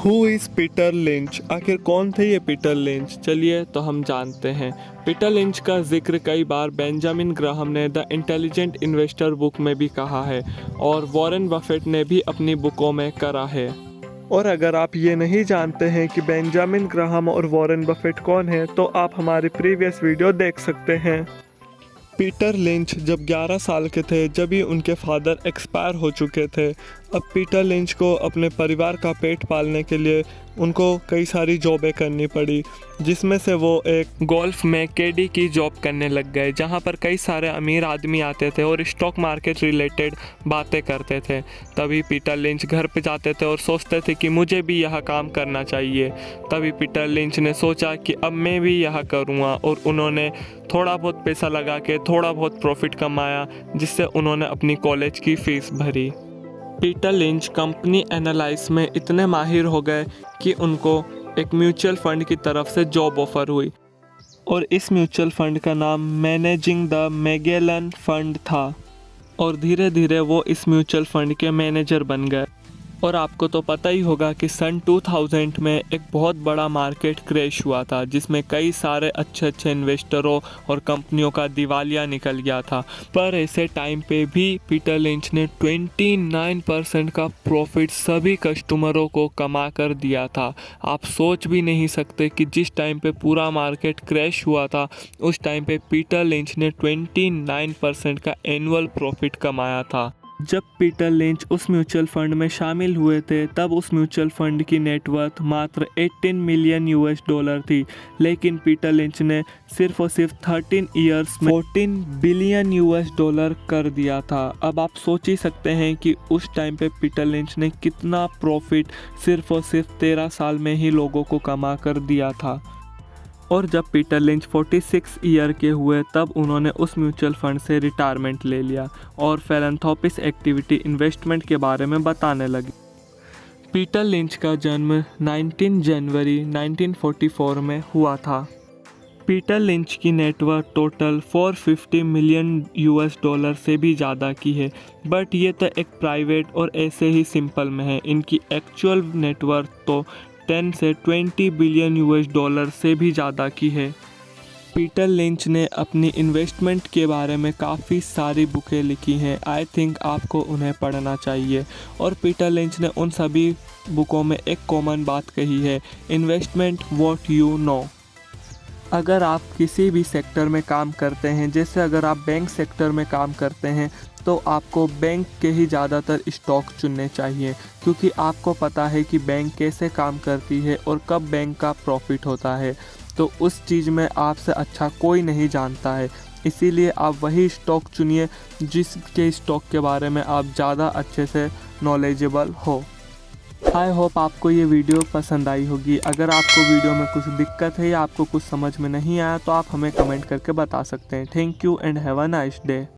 Who is Peter lynch? आखिर कौन थे ये पीटर लिंच? चलिए तो हम जानते हैं। पीटर लिंच का जिक्र कई बार बेंजामिन ग्राहम ने द इंटेलिजेंट इन्वेस्टर बुक में भी कहा है और वॉरेन बफेट ने भी अपनी बुकों में करा है। और अगर आप ये नहीं जानते हैं कि बेंजामिन ग्राहम और वॉरेन बफेट कौन है तो आप हमारी प्रीवियस वीडियो देख सकते हैं। पीटर लिंच जब 11 साल के थे जब ही उनके फादर एक्सपायर हो चुके थे। अब पीटर लिंच को अपने परिवार का पेट पालने के लिए उनको कई सारी जॉबें करनी पड़ी, जिसमें से वो एक गोल्फ में केडी की जॉब करने लग गए, जहां पर कई सारे अमीर आदमी आते थे और स्टॉक मार्केट रिलेटेड बातें करते थे। तभी पीटर लिंच घर पे जाते थे और सोचते थे कि मुझे भी यह काम करना चाहिए। तभी पीटर लिंच ने सोचा कि अब मैं भी यह करूँगा और उन्होंने थोड़ा बहुत पैसा लगा के थोड़ा बहुत प्रॉफिट कमाया, जिससे उन्होंने अपनी कॉलेज की फ़ीस भरी। पीटर लिंच कंपनी एनालाइज में इतने माहिर हो गए कि उनको एक म्यूचुअल फंड की तरफ से जॉब ऑफर हुई और इस म्यूचुअल फंड का नाम मैनेजिंग द मैगेलन फंड था और धीरे धीरे वो इस म्यूचुअल फंड के मैनेजर बन गए। और आपको तो पता ही होगा कि सन 2000 में एक बहुत बड़ा मार्केट क्रैश हुआ था, जिसमें कई सारे अच्छे इन्वेस्टरों और कंपनियों का दिवालिया निकल गया था। पर ऐसे टाइम पे भी पीटर लिंच ने 29% का प्रॉफिट सभी कस्टमरों को कमा कर दिया था। आप सोच भी नहीं सकते कि जिस टाइम पे पूरा मार्केट क्रैश हुआ था उस टाइम पे पीटर लिंच ने 29% का एनुअल प्रॉफिट कमाया था। जब पीटर लिंच उस म्यूचुअल फंड में शामिल हुए थे तब उस म्यूचुअल फंड की नेटवर्थ मात्र 18 मिलियन US थी, लेकिन पीटर लिंच ने सिर्फ और सिर्फ 13 ईयर्स में 14 बिलियन US कर दिया था। अब आप सोच ही सकते हैं कि उस टाइम पे पीटर लिंच ने कितना प्रॉफिट सिर्फ और सिर्फ 13 साल में ही लोगों को कमा कर दिया था। और जब पीटर लिंच 46 ईयर के हुए तब उन्होंने उस म्यूचुअल फंड से रिटायरमेंट ले लिया और फिलैंथ्रोपिक एक्टिविटी इन्वेस्टमेंट के बारे में बताने लगे। पीटर लिंच का जन्म 19 जनवरी 1944 में हुआ था। पीटर लिंच की नेटवर्थ टोटल 450 मिलियन US से भी ज़्यादा की है, बट ये तो एक प्राइवेट और ऐसे ही सिंपल में है। इनकी एक्चुअल नेटवर्थ तो 10 से 20 बिलियन US से भी ज़्यादा की है। पीटर लिंच ने अपनी इन्वेस्टमेंट के बारे में काफ़ी सारी बुकें लिखी हैं। आई थिंक आपको उन्हें पढ़ना चाहिए। और पीटर लिंच ने उन सभी बुकों में एक कॉमन बात कही है, इन्वेस्टमेंट व्हाट यू नो। अगर आप किसी भी सेक्टर में काम करते हैं, जैसे अगर आप बैंक सेक्टर में काम करते हैं तो आपको बैंक के ही ज़्यादातर स्टॉक चुनने चाहिए, क्योंकि आपको पता है कि बैंक कैसे काम करती है और कब बैंक का प्रॉफिट होता है। तो उस चीज़ में आपसे अच्छा कोई नहीं जानता है, इसीलिए आप वही स्टॉक चुनिए जिसके स्टॉक के बारे में आप ज़्यादा अच्छे से नॉलेजेबल हो। आई होप आपको ये वीडियो पसंद आई होगी। अगर आपको वीडियो में कुछ दिक्कत है या आपको कुछ समझ में नहीं आया तो आप हमें कमेंट करके बता सकते हैं। Thank you and have a nice day.